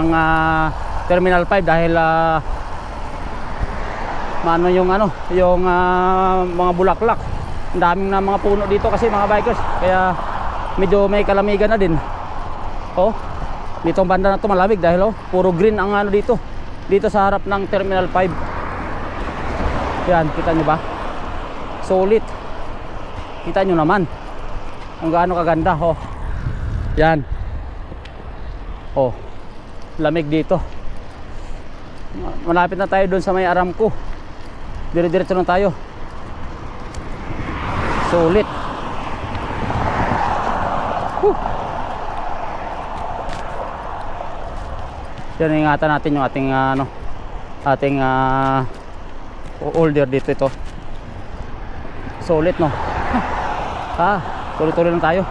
ng Terminal 5 dahil maano yung mga bulaklak. Ang daming na mga puno dito kasi mga bikers, kaya medyo may kalamigan na din. Oh, dito ang banda na to malamig dahil puro green ang dito sa harap ng Terminal 5. Yan, kita nyo ba? Solid. Kita nyo naman kung gaano kaganda. Yan. Lamig dito. Malapit na tayo doon sa may Aramco. Dire-diretso na tayo. Solid. Yan, ingatan natin yung ating order dito. Ito solid, no? Tuloy-tuloy lang tayo.